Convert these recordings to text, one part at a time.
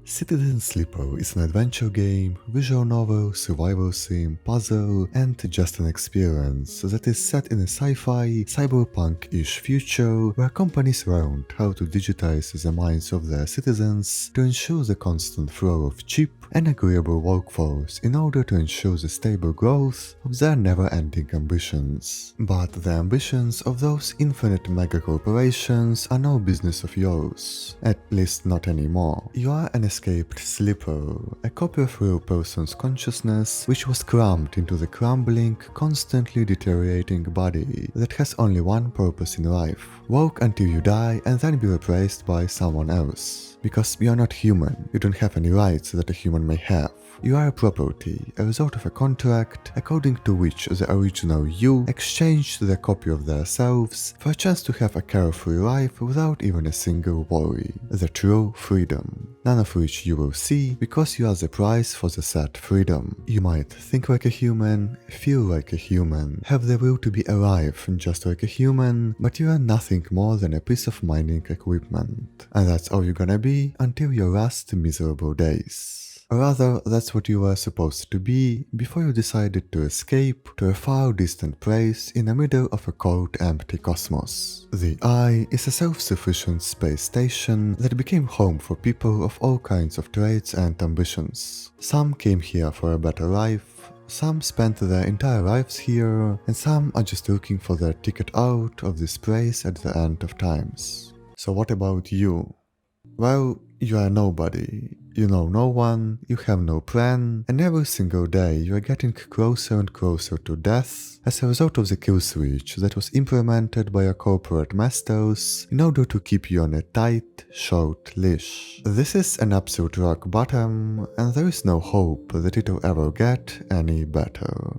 Citizen Sleeper is an adventure game, visual novel, survival sim, puzzle, and just an experience that is set in a sci-fi, cyberpunk-ish future where companies learned how to digitize the minds of their citizens to ensure the constant flow of cheap and agreeable workforce in order to ensure the stable growth of their never-ending ambitions. But the ambitions of those infinite mega-corporations are no business of yours, at least not anymore. You are an escaped sleeper, a copy of real person's consciousness which was crammed into the crumbling, constantly deteriorating body that has only one purpose in life: work until you die and then be replaced by someone else. Because you are not human, you don't have any rights that a human may have. You are a property, a result of a contract, according to which the original you exchanged their copy of themselves for a chance to have a carefree life without even a single worry. The true freedom. None of which you will see because you are the price for the said freedom. You might think like a human, feel like a human, have the will to be alive just like a human, but you are nothing more than a piece of mining equipment. And that's all you're gonna be until your last miserable days. Or rather, that's what you were supposed to be before you decided to escape to a far distant place in the middle of a cold, empty cosmos. The Eye is a self-sufficient space station that became home for people of all kinds of traits and ambitions. Some came here for a better life, some spent their entire lives here, and some are just looking for their ticket out of this place at the end of times. So what about you? Well, you are nobody. You know no one, you have no plan, and every single day you are getting closer and closer to death as a result of the kill switch that was implemented by your corporate masters in order to keep you on a tight, short leash. This is an absolute rock bottom, and there is no hope that it will ever get any better.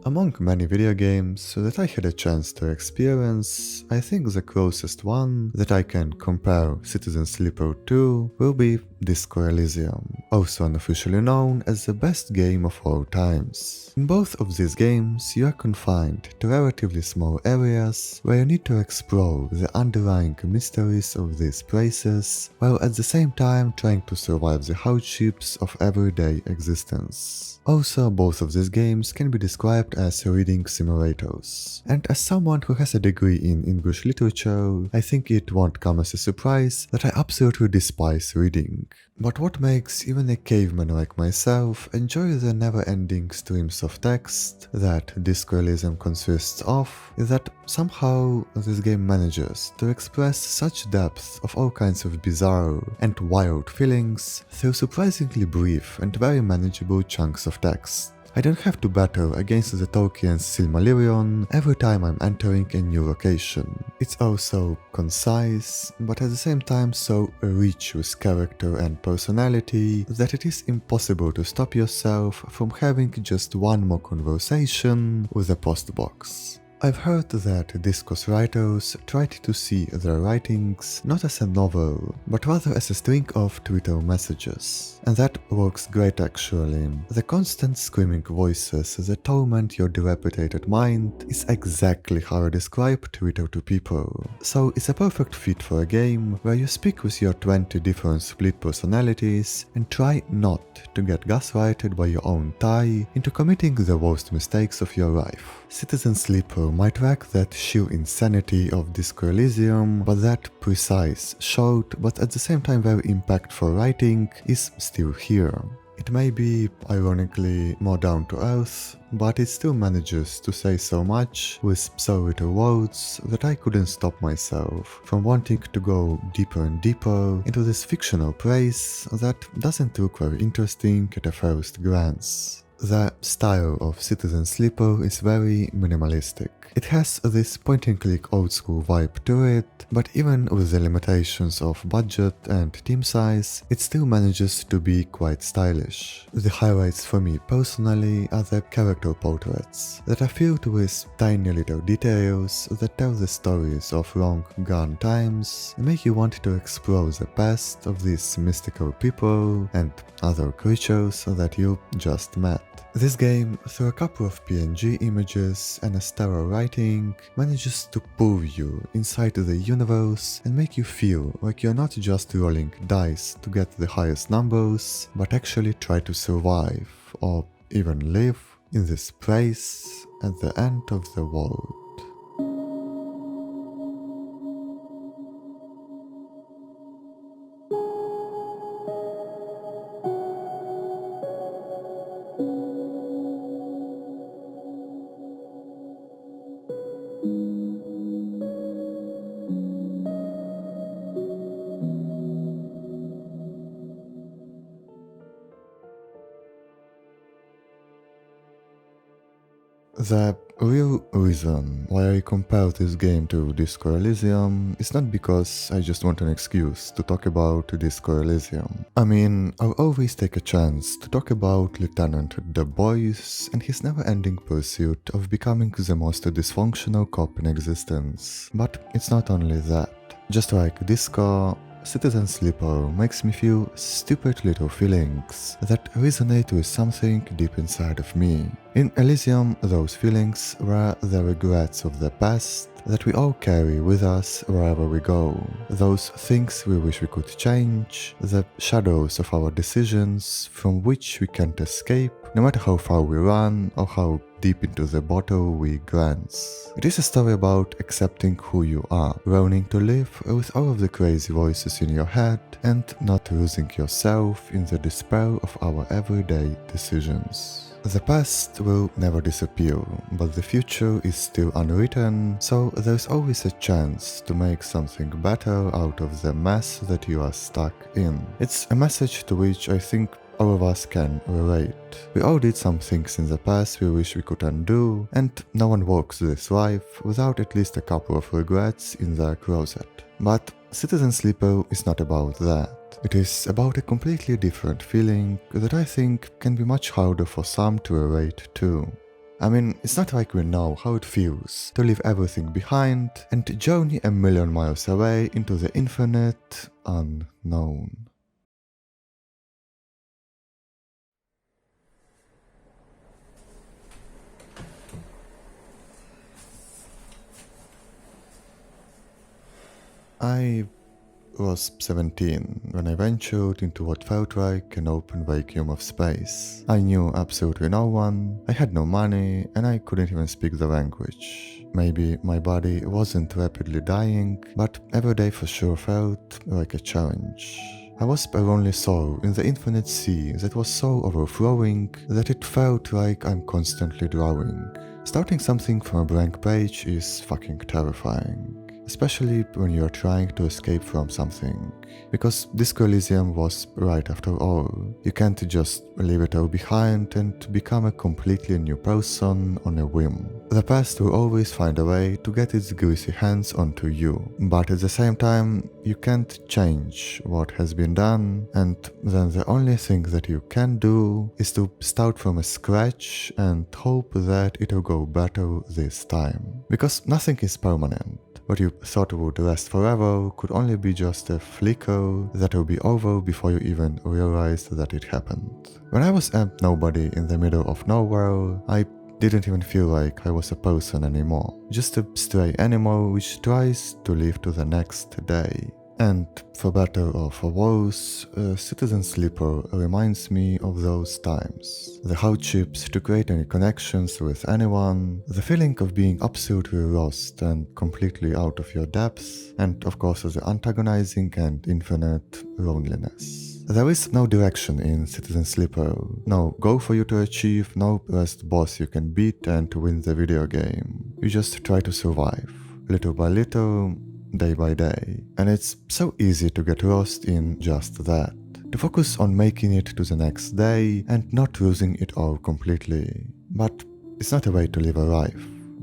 Among many video games that I had a chance to experience, I think the closest one that I can compare Citizen Sleeper to will be Disco Elysium, also unofficially known as the best game of all times. In both of these games, you are confined to relatively small areas where you need to explore the underlying mysteries of these places, while at the same time trying to survive the hardships of everyday existence. Also, both of these games can be described as reading simulators. And as someone who has a degree in English literature, I think it won't come as a surprise that I absolutely despise reading. But what makes even a caveman like myself enjoy the never-ending streams of text that Disco Elysium consists of is that somehow this game manages to express such depth of all kinds of bizarre and wild feelings through surprisingly brief and very manageable chunks of text. I don't have to battle against the Tolkien's Silmarillion every time I'm entering a new location. It's also concise, but at the same time so rich with character and personality that it is impossible to stop yourself from having just one more conversation with a postbox. I've heard that Disco's writers tried to see their writings not as a novel, but rather as a string of Twitter messages. And that works great actually. The constant screaming voices that torment your dilapidated mind is exactly how I describe Twitter to people. So it's a perfect fit for a game where you speak with your 20 different split personalities and try not to get gaslighted by your own tie into committing the worst mistakes of your life. Citizen Sleeper might lack that sheer insanity of Disco Elysium, but that precise, short, but at the same time very impactful writing is still here. It may be, ironically, more down to earth, but it still manages to say so much with so little words that I couldn't stop myself from wanting to go deeper and deeper into this fictional place that doesn't look very interesting at a first glance. The style of Citizen Sleeper is very minimalistic. It has this point-and-click old-school vibe to it, but even with the limitations of budget and team size, it still manages to be quite stylish. The highlights for me personally are the character portraits that are filled with tiny little details that tell the stories of long-gone times and make you want to explore the past of these mystical people and other creatures that you just met. This game, through a couple of PNG images and a stellar writing, manages to pull you inside the universe and make you feel like you're not just rolling dice to get the highest numbers, but actually try to survive or even live in this place at the end of the world. The real reason why I compare this game to Disco Elysium is not because I just want an excuse to talk about Disco Elysium. I mean, I'll always take a chance to talk about Lieutenant Du Bois and his never-ending pursuit of becoming the most dysfunctional cop in existence. But it's not only that. Just like Disco, Citizen Sleeper makes me feel stupid little feelings that resonate with something deep inside of me. In Elysium, those feelings were the regrets of the past that we all carry with us wherever we go. Those things we wish we could change, the shadows of our decisions from which we can't escape, no matter how far we run or how deep into the bottle we glance. It is a story about accepting who you are, learning to live with all of the crazy voices in your head, and not losing yourself in the despair of our everyday decisions. The past will never disappear, but the future is still unwritten, so there's always a chance to make something better out of the mess that you are stuck in. It's a message to which I think all of us can relate. We all did some things in the past we wish we could undo, and no one walks this life without at least a couple of regrets in their closet. But Citizen Sleeper is not about that. It is about a completely different feeling that I think can be much harder for some to relate to. I mean, it's not like we know how it feels to leave everything behind and journey a million miles away into the infinite unknown. I was 17 when I ventured into what felt like an open vacuum of space. I knew absolutely no one, I had no money, and I couldn't even speak the language. Maybe my body wasn't rapidly dying, but every day for sure felt like a challenge. I was a lonely soul in the infinite sea that was so overflowing that it felt like I'm constantly drowning. Starting something from a blank page is fucking terrifying. Especially when you're trying to escape from something. Because Disco Elysium was right after all. You can't just leave it all behind and become a completely new person on a whim. The past will always find a way to get its greasy hands onto you. But at the same time, you can't change what has been done, and then the only thing that you can do is to start from a scratch and hope that it'll go better this time. Because nothing is permanent. What you thought would last forever could only be just a flicker that will be over before you even realized that it happened. When I was a nobody in the middle of nowhere, I didn't even feel like I was a person anymore. Just a stray animal which tries to live to the next day. And for better or for worse, Citizen Sleeper reminds me of those times. The hardships to create any connections with anyone, the feeling of being absolutely lost and completely out of your depths, and of course the antagonizing and infinite loneliness. There is no direction in Citizen Sleeper, no goal for you to achieve, no last boss you can beat and win the video game. You just try to survive, little by little, day by day. And it's so easy to get lost in just that. to focus on making it to the next day and not losing it all completely. But it's not a way to live a life.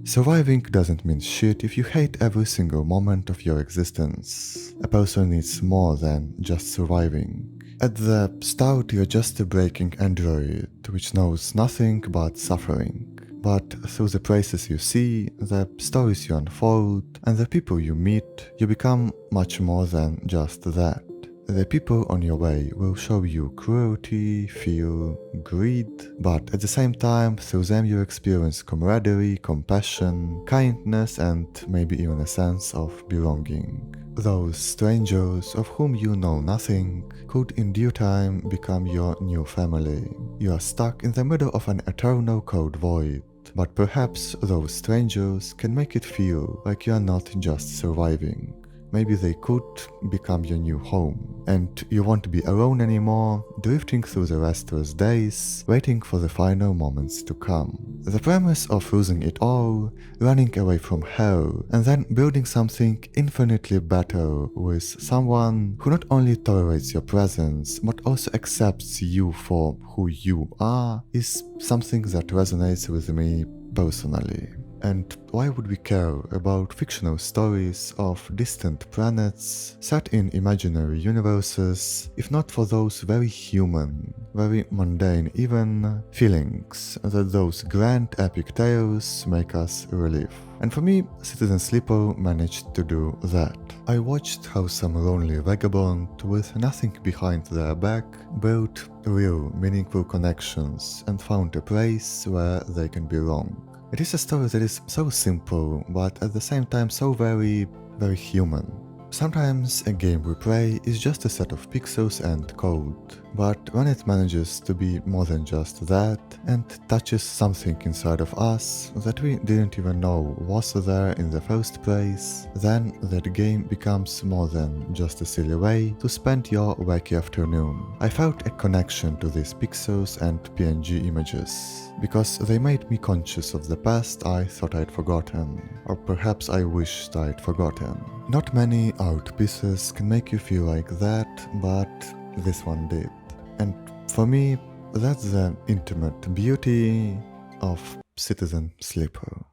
Surviving doesn't mean shit if you hate every single moment of your existence. A person needs more than just surviving. At the start, you're just a breaking android, which knows nothing but suffering. But through the places you see, the stories you unfold, and the people you meet, you become much more than just that. The people on your way will show you cruelty, fear, greed, but at the same time, through them you experience camaraderie, compassion, kindness, and maybe even a sense of belonging. Those strangers of whom you know nothing could in due time become your new family. You are stuck in the middle of an eternal cold void, but perhaps those strangers can make it feel like you are not just surviving. Maybe they could become your new home, and you won't be alone anymore, drifting through the restless days, waiting for the final moments to come. The premise of losing it all, running away from hell, and then building something infinitely better with someone who not only tolerates your presence, but also accepts you for who you are, is something that resonates with me personally. And why would we care about fictional stories of distant planets set in imaginary universes if not for those very human, very mundane even feelings that those grand epic tales make us relive? And for me, Citizen Sleeper managed to do that. I watched how some lonely vagabond with nothing behind their back built real, meaningful connections and found a place where they can belong. It is a story that is so simple, but at the same time so very human. Sometimes a game we play is just a set of pixels and code, but when it manages to be more than just that and touches something inside of us that we didn't even know was there in the first place, then that game becomes more than just a silly way to spend your wacky afternoon. I felt a connection to these pixels and PNG images, because they made me conscious of the past I thought I'd forgotten, or perhaps I wished I'd forgotten. Not many art pieces can make you feel like that, but this one did. And for me, that's the intimate beauty of Citizen Sleeper.